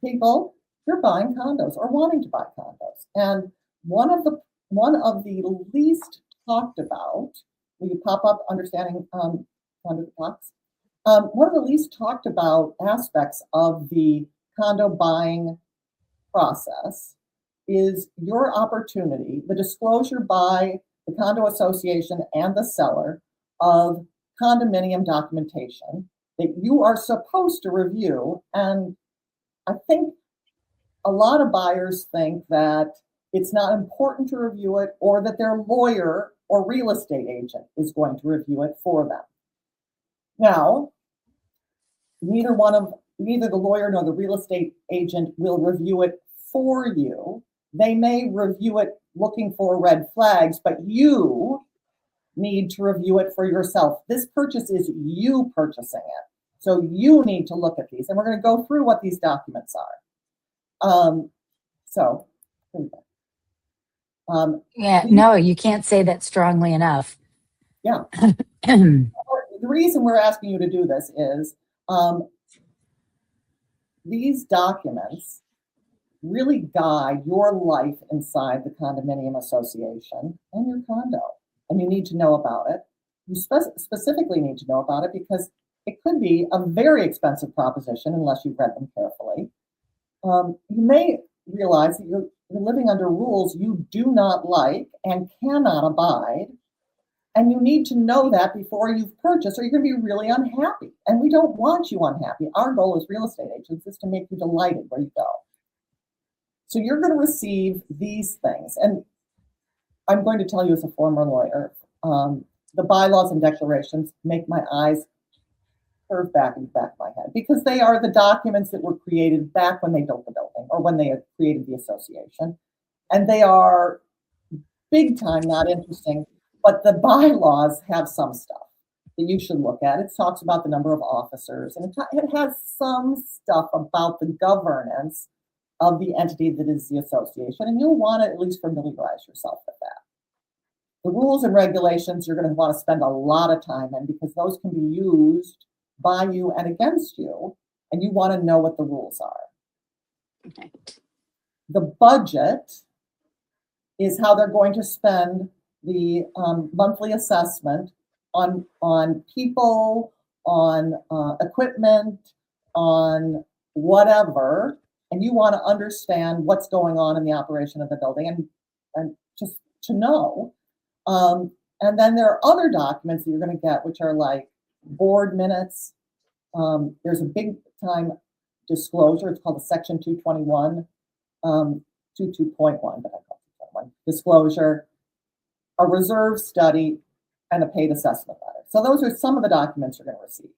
people, you're buying condos or wanting to buy condos. And one of the least talked about, will you pop up understanding condo talks? One of the least talked about aspects of the condo buying process is your opportunity, the disclosure by the condo association and the seller of condominium documentation that you are supposed to review. And I think a lot of buyers think that it's not important to review it, or that their lawyer or real estate agent is going to review it for them. Now, neither the lawyer nor the real estate agent will review it for you. They may review it looking for red flags, but you need to review it for yourself. This purchase is you purchasing it. So you need to look at these. And we're going to go through what these documents are. So, here we go. No, you can't say that strongly enough. Yeah. The reason we're asking you to do this is these documents really guide your life inside the condominium association and your condo. And you need to know about it. You specifically need to know about it because it could be a very expensive proposition unless you've read them carefully. You may realize that you're living under rules you do not like and cannot abide. And you need to know that before you've purchased, or you're going to be really unhappy. And we don't want you unhappy. Our goal as real estate agents is to make you delighted where you go. So you're going to receive these things. And I'm going to tell you as a former lawyer, the bylaws and declarations make my eyes curve back in the back of my head, because they are the documents that were created back when they built the building or when they had created the association. And they are big time not interesting, but the bylaws have some stuff that you should look at. It talks about the number of officers, and it has some stuff about the governance of the entity that is the association, and you'll want to at least familiarize yourself with that. The rules and regulations you're going to want to spend a lot of time in, because those can be used by you and against you, and you want to know what the rules are. Okay. The budget is how they're going to spend the monthly assessment on people, on equipment, on whatever, and you want to understand what's going on in the operation of the building and just to know. And then there are other documents that you're going to get, which are like board minutes. There's a big time disclosure. It's called the Section 221, 22.1, but I call it 221, disclosure, a reserve study, and a paid assessment letter. So those are some of the documents you're going to receive.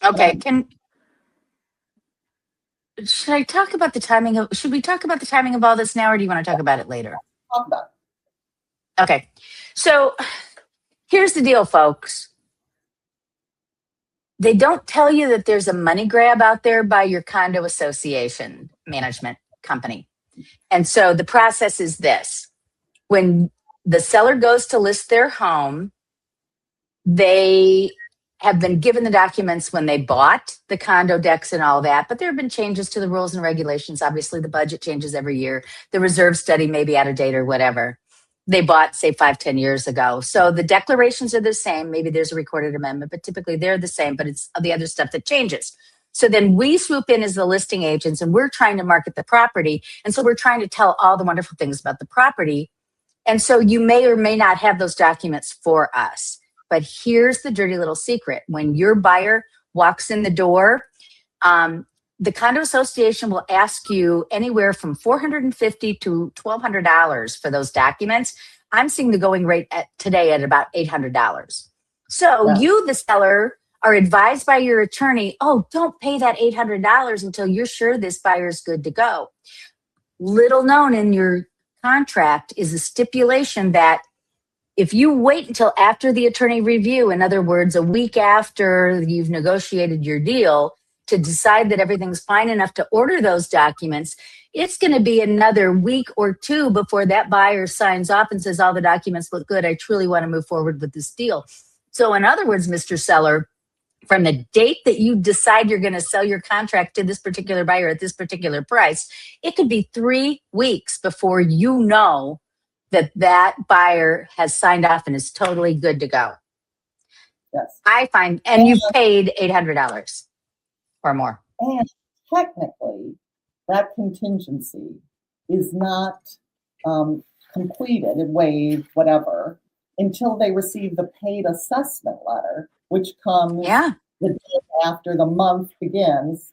Okay. Should we talk about the timing of all this now, or do you want to talk about it later? Talk about it. Okay. So here's the deal, folks. They don't tell you that there's a money grab out there by your condo association management company. And so the process is this. When the seller goes to list their home, they have been given the documents when they bought the condo decks and all that, but there have been changes to the rules and regulations. Obviously, the budget changes every year. The reserve study may be out of date or whatever. They bought, say, 5-10 years ago. So the declarations are the same. Maybe there's a recorded amendment, but typically they're the same, but it's the other stuff that changes. So then we swoop in as the listing agents, and we're trying to market the property. And so we're trying to tell all the wonderful things about the property. And so you may or may not have those documents for us. But here's the dirty little secret. When your buyer walks in the door, the condo association will ask you anywhere from $450 to $1,200 for those documents. I'm seeing the going rate today at about $800. So you, the seller, are advised by your attorney, oh, don't pay that $800 until you're sure this buyer is good to go. Little known in your contract is a stipulation that if you wait until after the attorney review, in other words, a week after you've negotiated your deal, to decide that everything's fine enough to order those documents, it's going to be another week or two before that buyer signs off and says, all the documents look good. I truly want to move forward with this deal. So in other words, Mr. Seller, from the date that you decide you're going to sell your contract to this particular buyer at this particular price, it could be 3 weeks before you know that that buyer has signed off and is totally good to go. Yes. I find, and you've paid $800 or more. And technically, that contingency is not completed and waived, whatever, until they receive the paid assessment letter, which comes the day after the month begins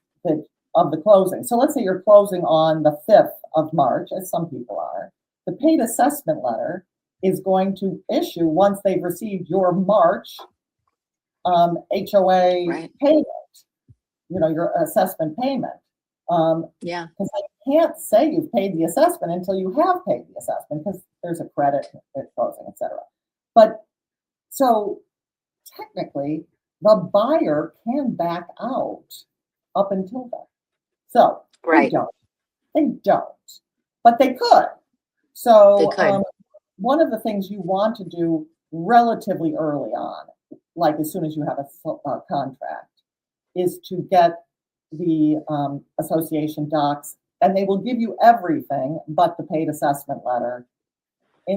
of the closing. So let's say you're closing on the 5th of March, as some people are. The paid assessment letter is going to issue once they've received your March HOA payment, your assessment payment. Because I can't say you've paid the assessment until you have paid the assessment, because there's a credit at closing, etc. But so technically, the buyer can back out up until then. So they don't, but they could. So one of the things you want to do relatively early on, like as soon as you have a contract, is to get the association docs, and they will give you everything but the paid assessment letter. They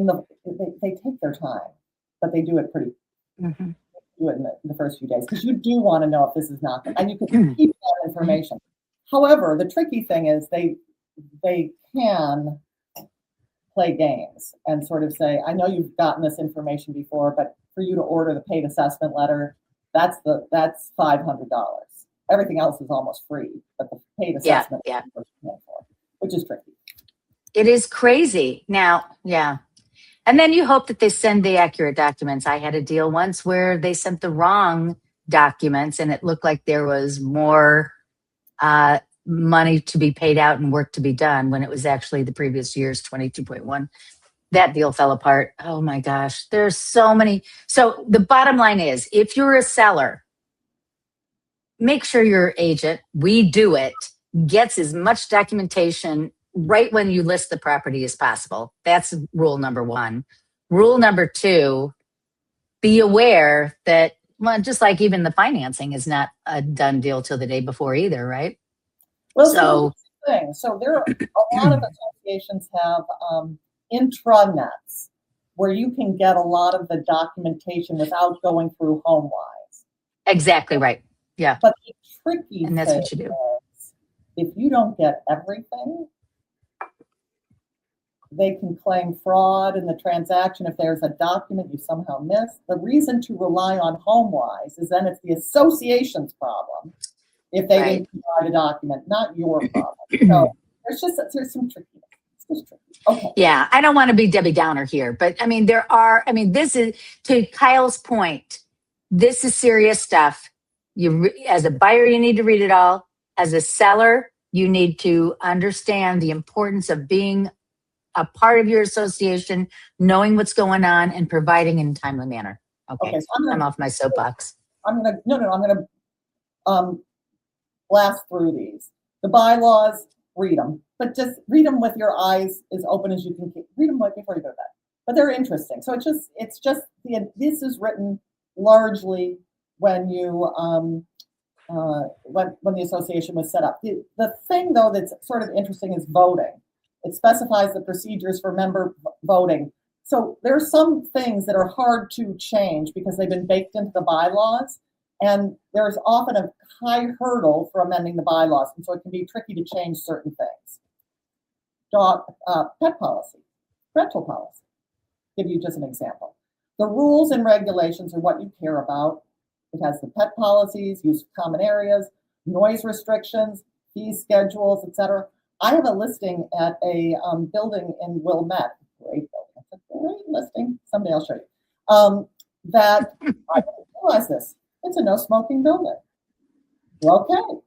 take their time, but they do it pretty. Do it in the first few days, because you do want to know if this is not, and you can keep that information. However, the tricky thing is they can play games and sort of say, I know you've gotten this information before, but for you to order the paid assessment letter, that's $500. Everything else is almost free, but the paid assessment is for, which is tricky. It is crazy. Now, and then you hope that they send the accurate documents. I had a deal once where they sent the wrong documents, and it looked like there was more money to be paid out and work to be done when it was actually the previous year's 22.1. That deal fell apart. Oh my gosh, there's so many. So the bottom line is, if you're a seller, make sure your agent, we do it, gets as much documentation right when you list the property as possible. That's rule number 1. Rule number 2, be aware that, well, just like even the financing is not a done deal till the day before either, right? Well, so there are a lot of associations have intranets where you can get a lot of the documentation without going through HomeWise. Exactly right. Yeah. But the tricky and that's thing what you do. is, if you don't get everything, they can claim fraud in the transaction if there's a document you somehow missed. The reason to rely on HomeWise is then it's the association's problem if they didn't provide a document, not your problem. So there's some trickiness. It's just tricky. Okay. Yeah, I don't want to be Debbie Downer here, but I mean, this is, to Kyle's point, this is serious stuff. As a buyer, you need to read it all. As a seller, you need to understand the importance of being a part of your association, knowing what's going on, and providing in a timely manner. Okay, so I'm off my soapbox. I'm gonna blast through these. The bylaws, read them, but just read them with your eyes as open as you can keep. Read them before you go to bed. But they're interesting. So this is written largely when you when the association was set up. The thing though that's sort of interesting is voting. It specifies the procedures for member voting. So there are some things that are hard to change because they've been baked into the bylaws, and there's often a high hurdle for amending the bylaws, and so it can be tricky to change certain things. Pet policy, rental policy. Give you just an example. The rules and regulations are what you care about. It has the pet policies, use of common areas, noise restrictions, fee schedules, etc. I have a listing at a building in Wilmette. Great building. It's a great listing. Someday I'll show you. That I didn't realize this. It's a no smoking building. Okay.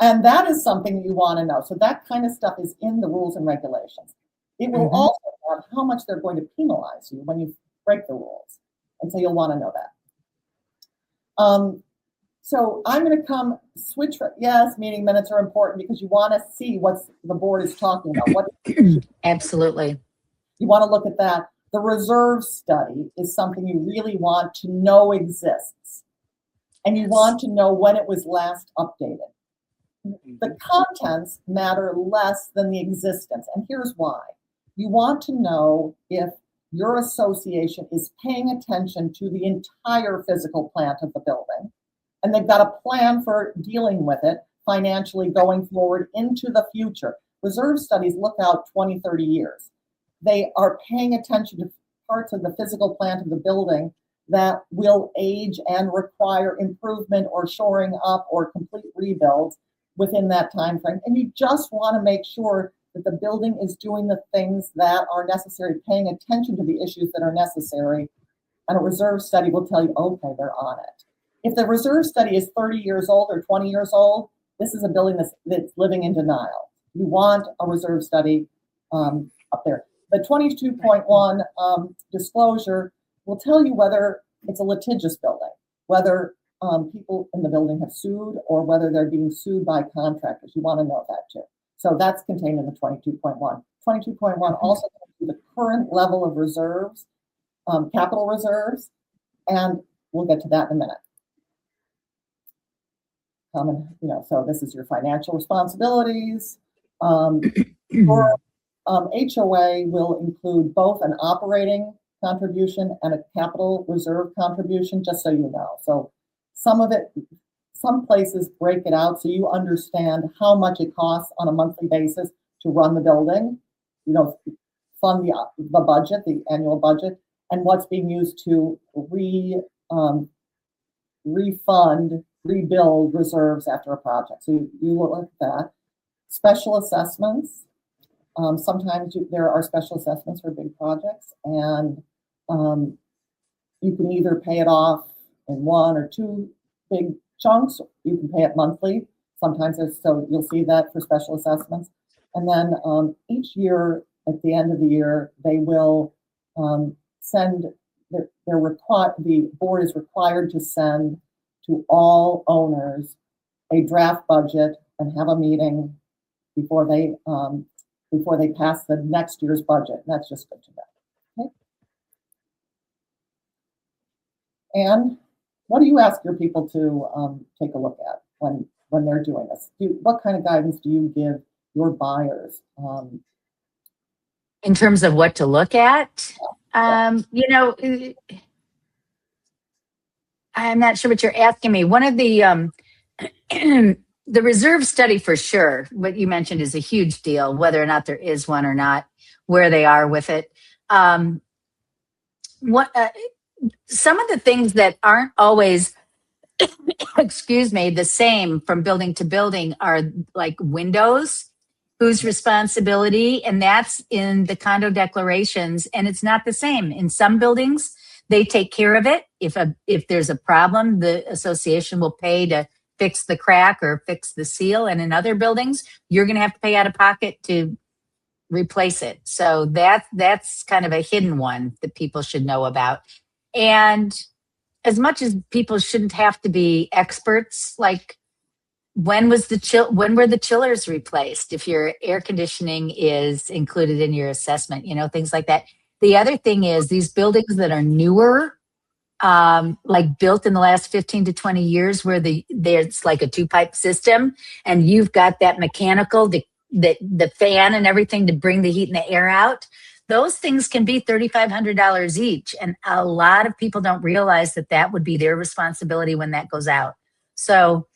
And that is something you want to know. So that kind of stuff is in the rules and regulations. It will also have how much they're going to penalize you when you break the rules. And so you'll want to know that. So I'm going to switch. Yes, meeting minutes are important because you want to see what the board is talking about. Absolutely. You want to look at that. The reserve study is something you really want to know exists. and you want to know when it was last updated. The contents matter less than the existence, and here's why. You want to know if your association is paying attention to the entire physical plant of the building, and they've got a plan for dealing with it financially going forward into the future. Reserve studies look out 20, 30 years. They are paying attention to parts of the physical plant of the building that will age and require improvement or shoring up or complete rebuilds within that time frame. And you just want to make sure that the building is doing the things that are necessary, paying attention to the issues that are necessary. And a reserve study will tell you, okay, they're on it. If the reserve study is 30 years old or 20 years old, this is a building that's living in denial. You want a reserve study up there. The 22.1 disclosure will tell you whether it's a litigious building, whether people in the building have sued or whether they're being sued by contractors. You want to know that too. So that's contained in the 22.1. 22.1 also tells you the current level of reserves, capital reserves, and we'll get to that in a minute. So this is your financial responsibilities. Your HOA will include both an operating contribution and a capital reserve contribution, just so you know. So some places break it out so you understand how much it costs on a monthly basis to run the building, fund the budget, the annual budget, and what's being used to rebuild reserves after a project. So you look at that. Special assessments. Sometimes there are special assessments for big projects, and you can either pay it off in one or two big chunks. You can pay it monthly. Sometimes so you'll see that for special assessments. And then each year, at the end of the year, they will send. The board is required to send to all owners a draft budget and have a meeting before they pass the next year's budget. And that's just good to know. Okay. And what do you ask your people to take a look at when they're doing this? What kind of guidance do you give your buyers? In terms of what to look at, I'm not sure what you're asking me. One of the the reserve study for sure, what you mentioned is a huge deal, whether or not there is one or not, where they are with it. Some of the things that aren't always, excuse me, the same from building to building are like windows, whose responsibility, and that's in the condo declarations, and it's not the same. In some buildings, they take care of it. If there's a problem, the association will pay to fix the crack or fix the seal. And in other buildings, you're going to have to pay out of pocket to replace it. So that's kind of a hidden one that people should know about. And as much as people shouldn't have to be experts, like when were the chillers replaced? If your air conditioning is included in your assessment, things like that. The other thing is these buildings that are newer, like built in the last 15 to 20 years, where there's like a 2-pipe system, and you've got that mechanical, the fan and everything to bring the heat and the air out. Those things can be $3,500 each, and a lot of people don't realize that would be their responsibility when that goes out. So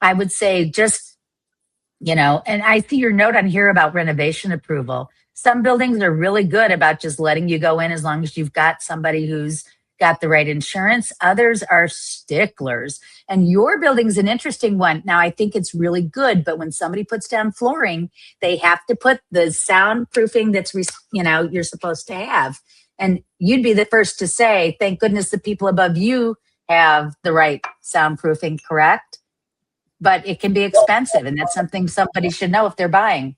I would say just, and I see your note on here about renovation approval. Some buildings are really good about just letting you go in as long as you've got somebody who's got the right insurance. Others are sticklers. And your building's an interesting one. Now, I think it's really good, but when somebody puts down flooring, they have to put the soundproofing that's, you're supposed to have. And you'd be the first to say, thank goodness the people above you have the right soundproofing, correct? But it can be expensive, and that's something somebody should know if they're buying.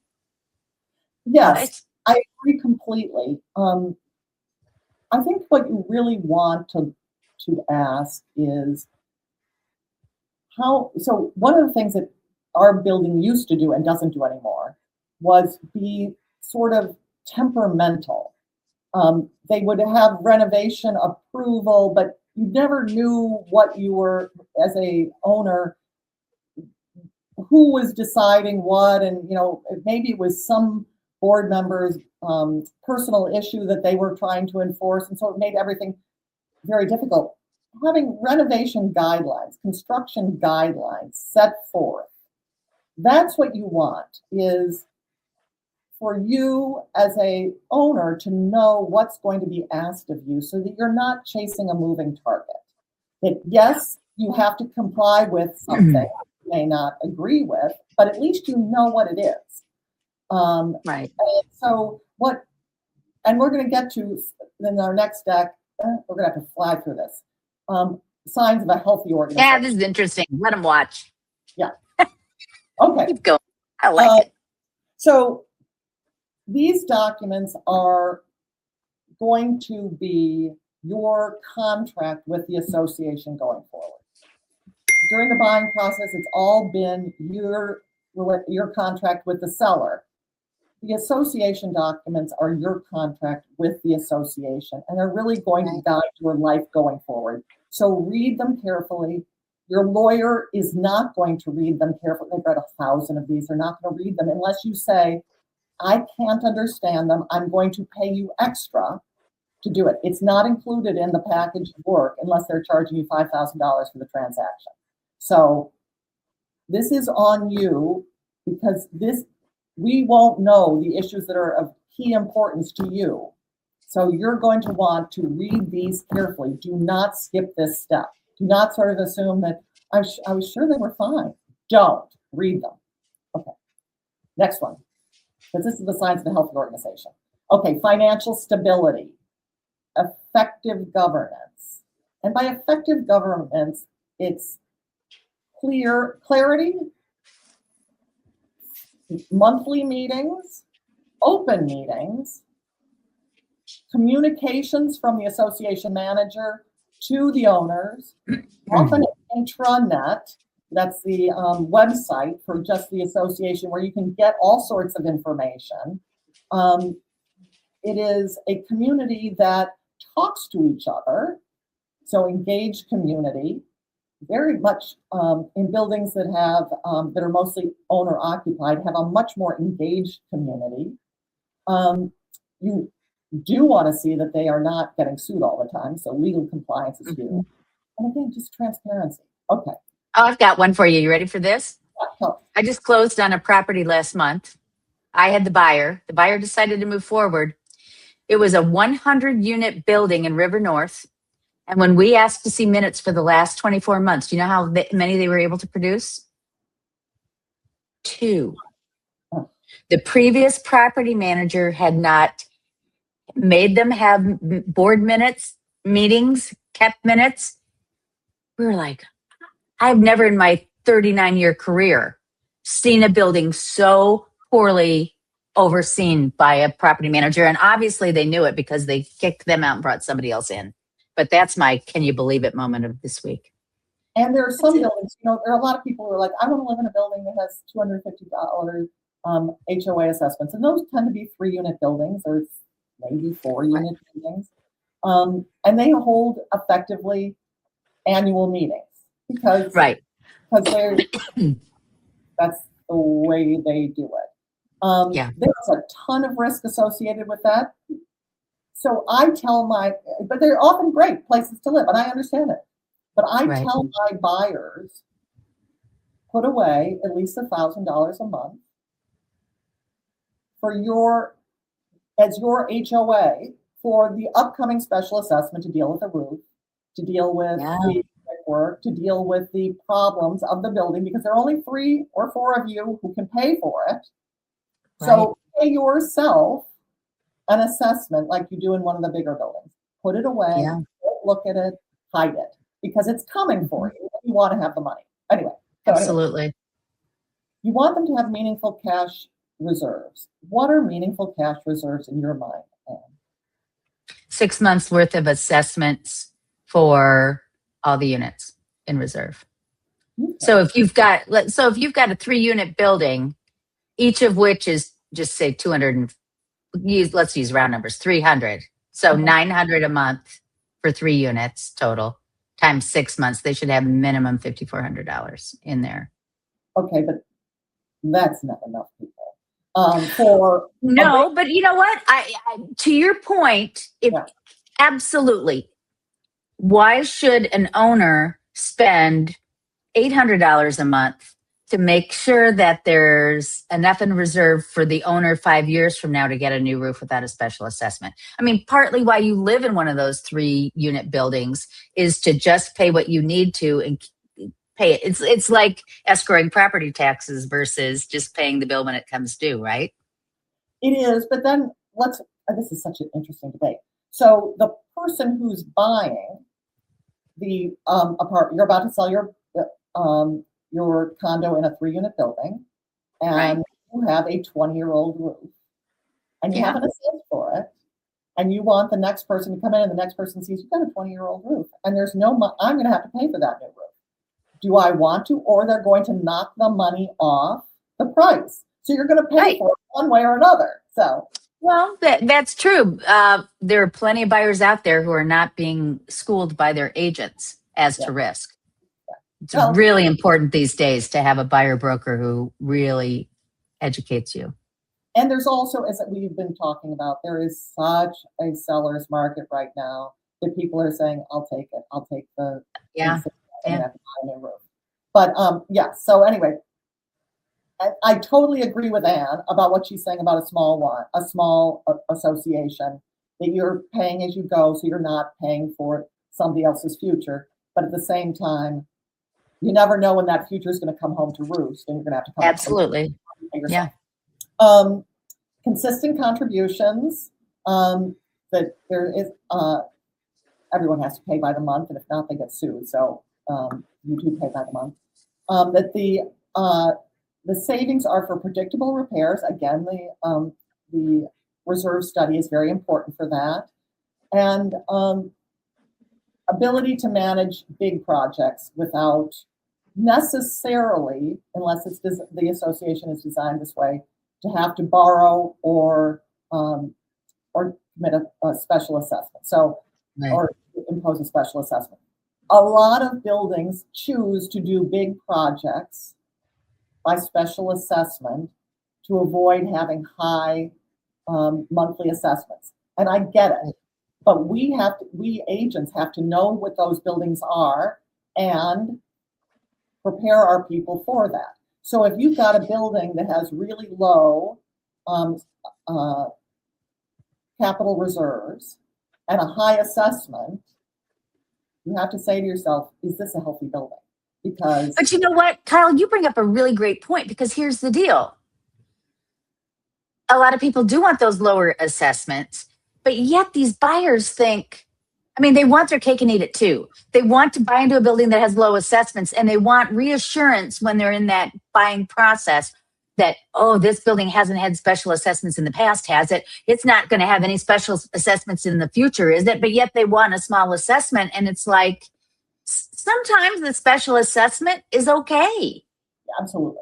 Yes, I agree completely. I think what you really want to ask is so one of the things that our building used to do and doesn't do anymore was be sort of temperamental. They would have renovation approval, but you never knew what you were, as a owner, who was deciding what, and maybe it was some board member's personal issue that they were trying to enforce, and so it made everything very difficult. Having renovation guidelines, construction guidelines set forth, that's what you want, is for you as a owner to know what's going to be asked of you so that you're not chasing a moving target. That yes, you have to comply with something you may not agree with, but at least you know what it is. Right. And so and we're going to get to in our next deck, we're going to have to fly through this. Signs of a healthy organization. Yeah, this is interesting. Let them watch. Yeah. Okay. Keep going. I like it. So these documents are going to be your contract with the association going forward. During the buying process, it's all been your contract with the seller. The association documents are your contract with the association, and they're really going to guide your life going forward. So read them carefully. Your lawyer is not going to read them carefully. They've read 1,000 of these. They're not going to read them unless you say, I can't understand them. I'm going to pay you extra to do it. It's not included in the package of work unless they're charging you $5,000 for the transaction. So this is on you, because we won't know the issues that are of key importance to you. So you're going to want to read these carefully. Do not skip this step. Do not sort of assume that I was sure they were fine. Don't read them. Okay. Next one. Because this is the signs of a healthy organization. Okay, financial stability, effective governance. And by effective governance, it's clarity, monthly meetings, open meetings, communications from the association manager to the owners, often intranet. That's the website for just the association where you can get all sorts of information. It is a community that talks to each other, so engaged community, very much in buildings that have that are mostly owner occupied, have a much more engaged community. You do want to see that they are not getting sued all the time, so legal compliance is huge. And again, just transparency. Okay. Oh, I've got one for you. You ready for this? Oh. I just closed on a property last month. I had the buyer. The buyer decided to move forward. It was a 100-unit building in River North. And when we asked to see minutes for the last 24 months, do you know how many they were able to produce? 2. The previous property manager had not made them have board minutes, meetings, kept minutes. We were like, I've never in my 39-year career seen a building so poorly overseen by a property manager. And obviously they knew it because they kicked them out and brought somebody else in. But that's my can you believe it moment of this week. And there are some buildings, there are a lot of people who are like, I want to live in a building that has $250 HOA assessments. And those tend to be 3-unit buildings or maybe 4-unit buildings. And they hold effectively annual meetings because that's the way they do it. There's a ton of risk associated with that. So I tell but they're often great places to live, and I understand it. But I tell my buyers, put away at least $1,000 a month for as your HOA for the upcoming special assessment to deal with the roof, to deal with the work, to deal with the problems of the building, because there are only 3 or 4 of you who can pay for it. So pay yourself an assessment like you do in one of the bigger buildings. Put it away, don't look at it, hide it, because it's coming for you. You want to have the money. Anyway. Absolutely. You want them to have meaningful cash reserves. What are meaningful cash reserves in your mind, Anne? 6 months worth of assessments for all the units in reserve. Okay. So if you've got a 3-unit building, each of which is just say 200, let's use round numbers, 300. So 900 a month for 3 units total. times 6 months. They should have minimum $5,400 in there. Okay, but that's not enough people. For No, but you know what? To your point, if Yeah. absolutely, why should an owner spend $800 a month to make sure that there's enough in reserve for the owner 5 years from now to get a new roof without a special assessment? I mean, partly why you live in one of those 3-unit buildings is to just pay what you need to and pay it. It's like escrowing property taxes versus just paying the bill when it comes due, right? It is, but then this is such an interesting debate. So the person who's buying the apartment, you're about to sell your condo in a 3-unit building, and Right. you have a 20-year-old roof, and you Yeah. haven't assessed for it, and you want the next person to come in, and the next person sees you've got a 20-year-old roof, and there's no money. I'm going to have to pay for that new roof. Do I want to, or they're going to knock the money off the price? So you're going to pay Right. for it one way or another. So. Well, that's true. There are plenty of buyers out there who are not being schooled by their agents as to risk. It's Well, really important these days to have a buyer broker who really educates you. and there's also, as we've been talking about, there is such a seller's market right now that people are saying, I'll take it. I'll take the Yeah. I'm gonna have to buy a new roof. But yeah, so anyway, I totally agree with Anne about what she's saying about a small association, that you're paying as you go, so you're not paying for somebody else's future. But at the same time, you never know when that future is going to come home to roost, and you're going to have to come Absolutely. Yeah. Consistent contributions. That there is everyone has to pay by the month, and if not, they get sued. So you do pay by the month. That the savings are for predictable repairs. Again, the reserve study is very important for that. And ability to manage big projects without necessarily, unless the association is designed this way, to have to borrow or commit a special assessment. So, Right. Or impose a special assessment. A lot of buildings choose to do big projects by special assessment to avoid having high monthly assessments. And I get it, but we agents have to know what those buildings are and prepare our people for that. So if you've got a building that has really low capital reserves and a high assessment, you have to say to yourself, is this a healthy building? But you know what, Kyle, you bring up a really great point, because here's the deal. A lot of people do want those lower assessments, but yet these buyers think, I mean, they want their cake and eat it too. They want to buy into a building that has low assessments, and they want reassurance when they're in that buying process that, oh, this building hasn't had special assessments in the past, has it? It's not going to have any special assessments in the future, is it? But yet they want a small assessment, and it's like, sometimes the special assessment is okay. Absolutely.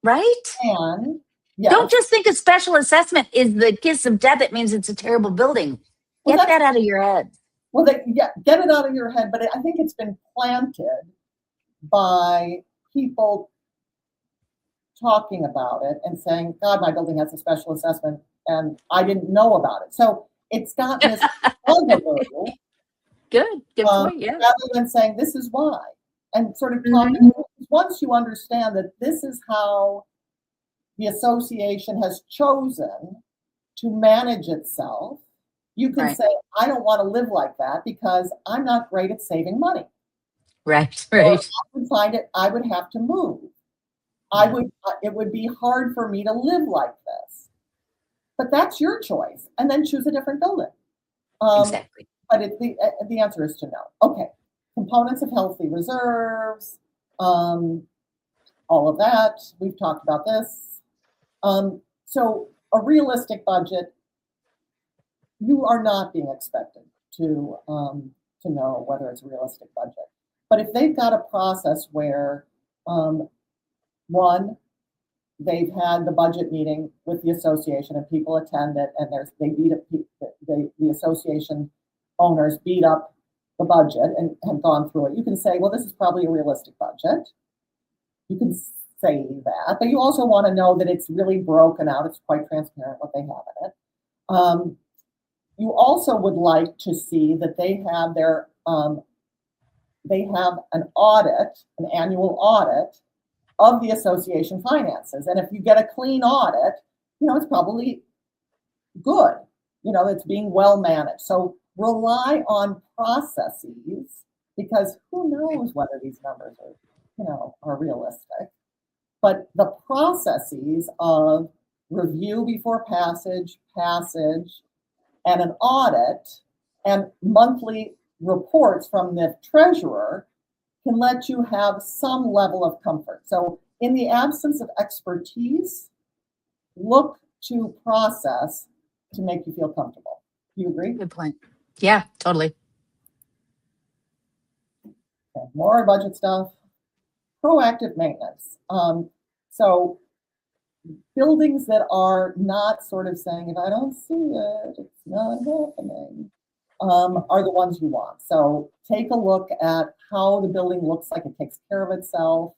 Right? And yes. Don't just think a special assessment is the kiss of death. It means it's a terrible building. Get that out of your head. Well, get it out of your head. But I think it's been planted by people talking about it and saying, God, my building has a special assessment and I didn't know about it. So it's got this Good point, yeah. rather than saying, this is why. And sort of talking, once you understand that this is how the association has chosen to manage itself, you can say, I don't want to live like that because I'm not great at saving money. Right. Or I would find it, I would have to move. It would be hard for me to live like this. But that's your choice. And then choose a different building. Exactly. But the answer is to no. Okay. Components of healthy reserves, all of that. We've talked about this. So a realistic budget, you are not being expected to know whether it's a realistic budget. But if they've got a process where, one, they've had the budget meeting with the association and people attend it, and the association owners beat up the budget and have gone through it, you can say, well, this is probably a realistic budget. You can say that, but you also want to know that it's really broken out. It's quite transparent what they have in it. You also would like to see that they have their they have an audit, an annual audit of the association finances. And if you get a clean audit, it's probably good. It's being well managed. So rely on processes, because who knows whether these numbers are realistic. But the processes of review before passage, and an audit, and monthly reports from the treasurer can let you have some level of comfort. So in the absence of expertise, look to process to make you feel comfortable. Do you agree? Good point. Yeah, totally. Okay, more budget stuff. Proactive maintenance. So buildings that are not sort of saying, if I don't see it, it's not happening, are the ones you want. So take a look at how the building looks like it takes care of itself,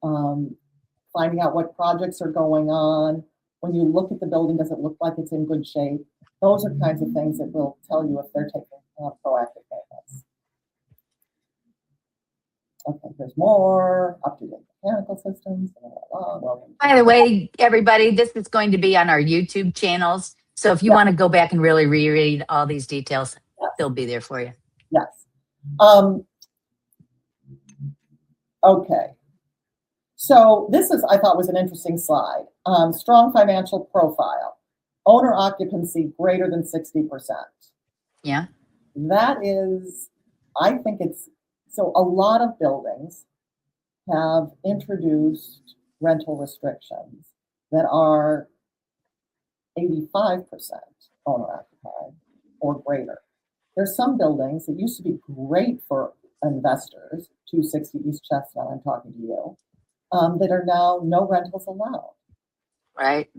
finding out what projects are going on. When you look at the building, does it look like it's in good shape? Those are kinds of things that will tell you if they're taking proactive maintenance. Okay, there's more up-to-date mechanical systems. By the way, everybody, this is going to be on our YouTube channels. So if you want to go back and really reread all these details, they'll be there for you. Yes. Okay. So this I thought was an interesting slide. Strong financial profile. Owner occupancy greater than 60%. Yeah. That is, I think so a lot of buildings have introduced rental restrictions that are 85% owner occupied or greater. There's some buildings that used to be great for investors, 260 East Chestnut, I'm talking to you, that are now no rentals allowed. Right.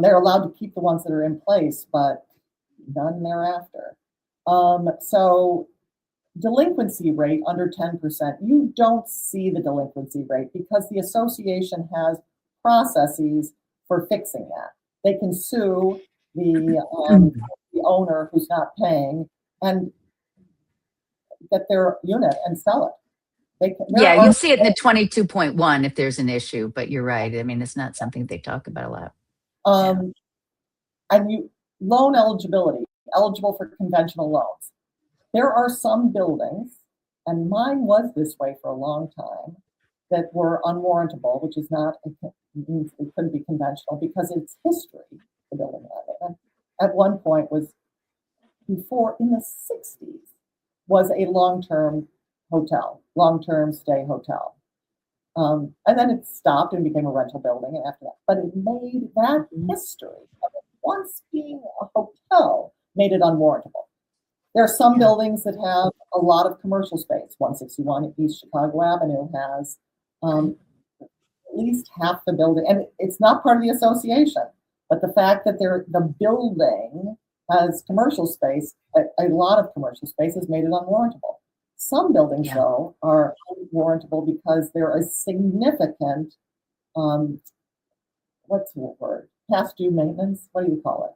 They're allowed to keep the ones that are in place, but none thereafter. So delinquency rate under 10%, you don't see the delinquency rate because the association has processes for fixing that. They can sue the owner who's not paying and get their unit and sell it. Yeah, you see it in the 22.1 if there's an issue, but you're right. I mean, it's not something they talk about a lot. And loan eligibility, eligible for conventional loans. There are some buildings, and mine was this way for a long time, that were unwarrantable, which is not, it couldn't be conventional because it's history, the building at one point was before, in the 60s, was a long-term hotel, long-term stay hotel. And then it stopped and became a rental building and after that. But it made that history of it once being a hotel made it unwarrantable. There are some buildings that have a lot of commercial space. 161 East Chicago Avenue has at least half the building, and it's not part of the association, but the fact that the building has commercial space, a lot of commercial space has made it unwarrantable. Some buildings, though, are unwarrantable because there is significant, what's the word? Past due maintenance. What do you call it?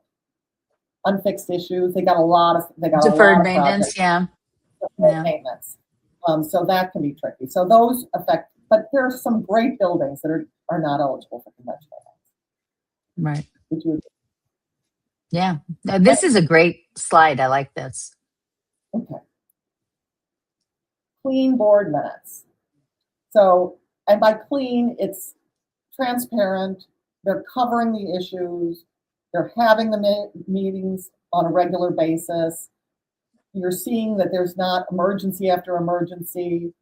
Unfixed issues. They got a lot of deferred maintenance. Deferred maintenance. So that can be tricky. So those affect, but there are some great buildings that are not eligible for conventional loans. Right. Would you agree? Yeah. Now, this is a great slide. I like this. Okay. Clean board minutes. So, and by clean, it's transparent. They're covering the issues. They're having the meetings on a regular basis. You're seeing that there's not emergency after emergency.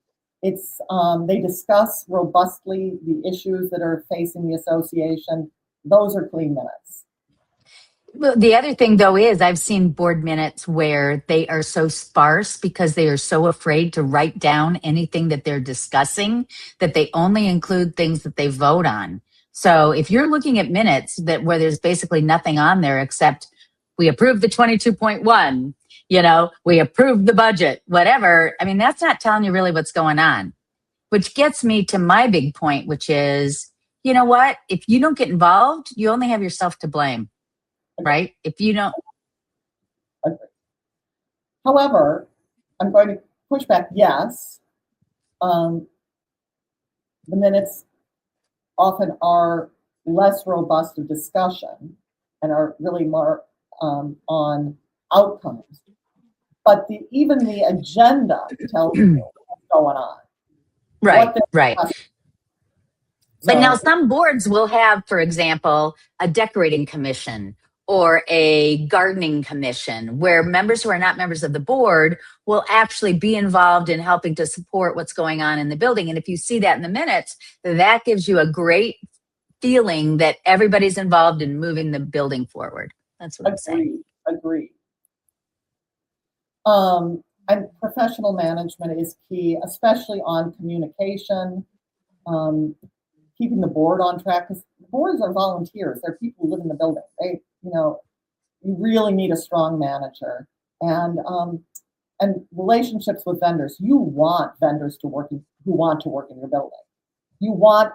It's they discuss robustly the issues that are facing the association. Those are clean minutes. Well, the other thing, though, is I've seen board minutes where they are so sparse because they are so afraid to write down anything that they're discussing that they only include things that they vote on. So if you're looking at minutes where there's basically nothing on there except we approved the 22.1 we approved the budget, whatever. I mean, that's not telling you really what's going on, which gets me to my big point, which is, you know what? If you don't get involved, you only have yourself to blame, right? If you don't. However, I'm going to push back. Yes, the minutes often are less robust of discussion and are really more on outcomes. But even the agenda tells you what's going on. Right, right. But So, now some boards will have, for example, a decorating commission or a gardening commission where members who are not members of the board will actually be involved in helping to support what's going on in the building. And if you see that in the minutes, that gives you a great feeling that everybody's involved in moving the building forward. That's what I'm saying. Agreed. And professional management is key, especially on communication, keeping the board on track, because boards are volunteers. They're people who live in the building. You really need a strong manager, and relationships with vendors. You want vendors who want to work in your building. You want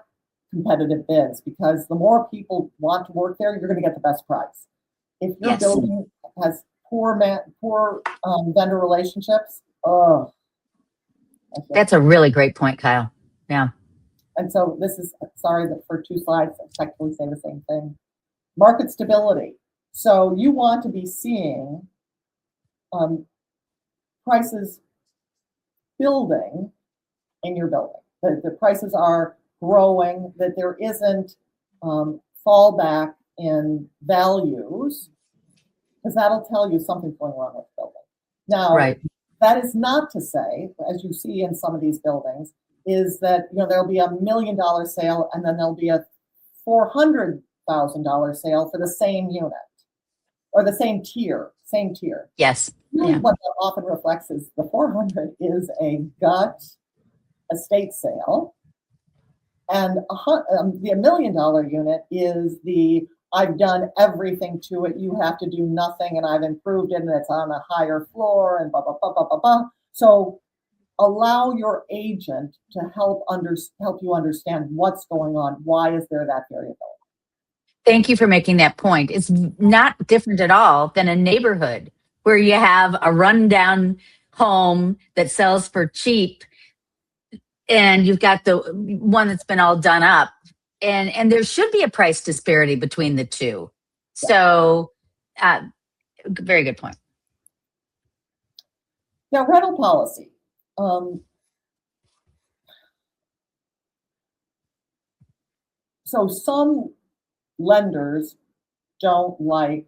competitive bids, because the more people want to work there, you're going to get the best price. If your building has poor vendor relationships, that's a really great point, Kyle. Yeah. And so this is, sorry that for 2 slides, I technically say the same thing. Market stability. So you want to be seeing prices building in your building. The prices are growing, that there isn't fallback in values, because that'll tell you something's going wrong with the building. Now, that is not to say, as you see in some of these buildings, is that there'll be $1 million sale and then there'll be a $400,000 sale for the same unit or the same tier. Yes. Really, what that often reflects is the 400 is a gut estate sale, and the $1 million unit is the I've done everything to it. You have to do nothing, and I've improved it, and it's on a higher floor, and blah blah blah blah blah blah. So allow your agent to help you understand what's going on. Why is there that variability? Thank you for making that point. It's not different at all than a neighborhood where you have a rundown home that sells for cheap, and you've got the one that's been all done up. And there should be a price disparity between the two. So, very good point. Now, rental policy. So some lenders don't like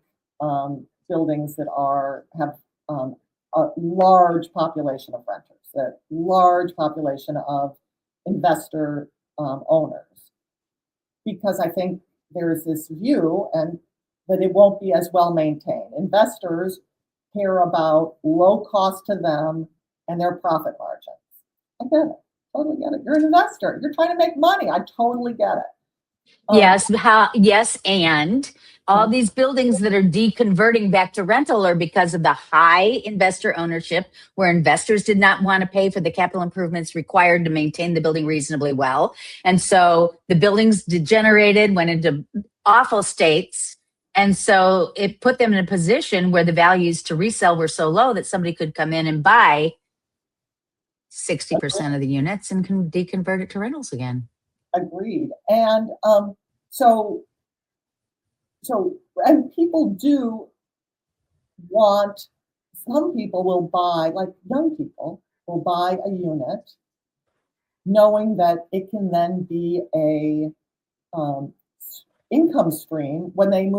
buildings that have a large population of renters, a large population of investor owners, because I think there's this view and that it won't be as well maintained. Investors care about low cost to them and their profit margins. I get it. Totally get it. You're an investor. You're trying to make money. I totally get it. Yes, and all these buildings that are deconverting back to rental are because of the high investor ownership, where investors did not want to pay for the capital improvements required to maintain the building reasonably well. And so the buildings degenerated, went into awful states. And so it put them in a position where the values to resell were so low that somebody could come in and buy 60% of the units and can deconvert it to rentals again. Agreed. And and people do want, some people will buy, like young people will buy a unit knowing that it can then be a income stream when they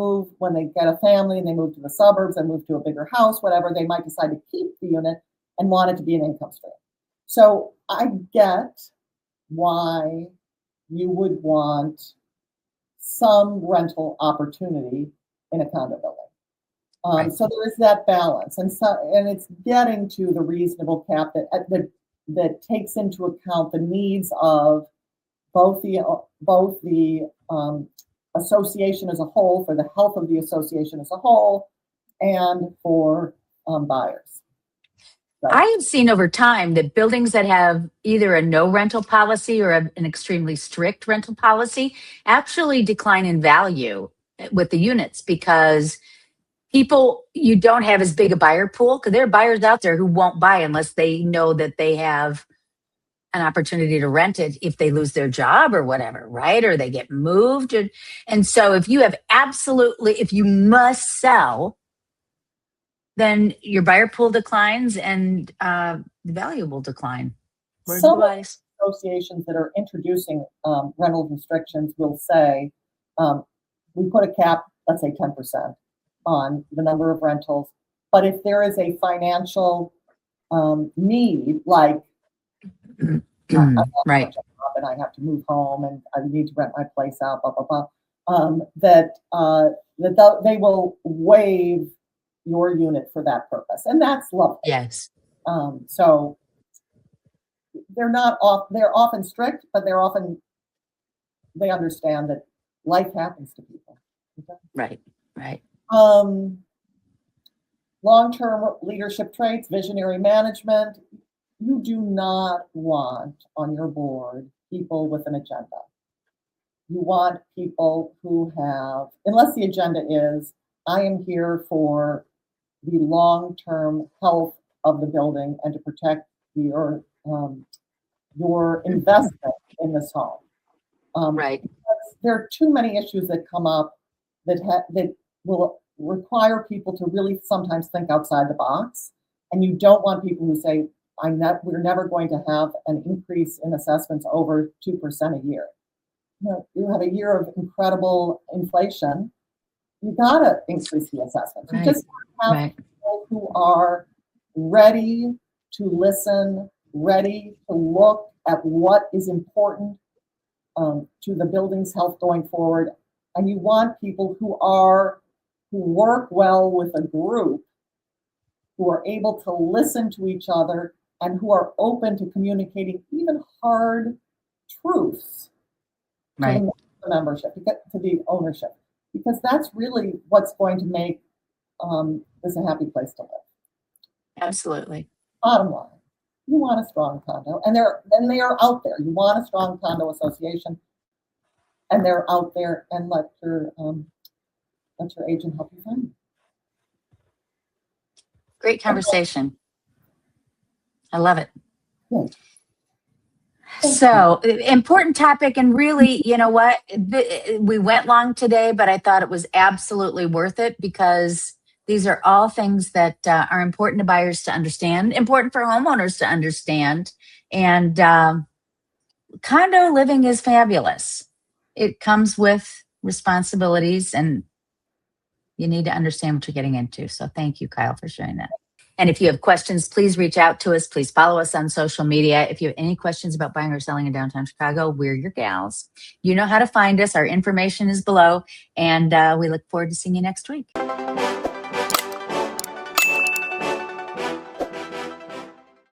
get a family and they move to the suburbs and move to a bigger house, whatever, they might decide to keep the unit and want it to be an income stream. So I get why you would want some rental opportunity in a condo building. So there is that balance, and it's getting to the reasonable cap that takes into account the needs of both the association as a whole, for the health of the association as a whole, and for buyers. So, I have seen over time that buildings that have either a no rental policy or an extremely strict rental policy actually decline in value with the units because you don't have as big a buyer pool because there are buyers out there who won't buy unless they know that they have an opportunity to rent it if they lose their job or whatever, right? Or they get moved. And so if you if you must sell, then your buyer pool declines and the value will decline. some associations that are introducing rental restrictions will say, we put a cap, let's say 10% on the number of rentals. But if there is a financial need, like Right. and I have to move home and I need to rent my place out, blah, blah, blah, that they will waive your unit for that purpose. And that's lovely. Yes. So they're often strict, but they understand that life happens to people. Okay? Right. Long-term leadership traits, visionary management. You do not want on your board people with an agenda. You want people who have, unless the agenda is, I am here for the long-term health of the building and to protect your investment in this home. Right. There are too many issues that come up that will require people to really sometimes think outside the box. And you don't want people who say, we're never going to have an increase in assessments over 2% a year. You have a year of incredible inflation. You gotta increase the assessments. You just have people who are ready to listen, ready to look at what is important to the building's health going forward. And you want people who work well with a group, who are able to listen to each other and who are open to communicating even hard truths to the membership, to the ownership, because that's really what's going to make this a happy place to live. Absolutely. Bottom line, you want a strong condo, and they are out there. You want a strong condo association, and they're out there. And let your agent help you find them. Great conversation. I love it. Yeah. So important topic, and really, you know what? We went long today, but I thought it was absolutely worth it because these are all things that are important to buyers to understand, important for homeowners to understand. And condo living is fabulous. It comes with responsibilities, and you need to understand what you're getting into. So thank you, Kyle, for sharing that. And if you have questions, please reach out to us. Please follow us on social media. If you have any questions about buying or selling in downtown Chicago, we're your gals. You know how to find us. Our information is below, and we look forward to seeing you next week.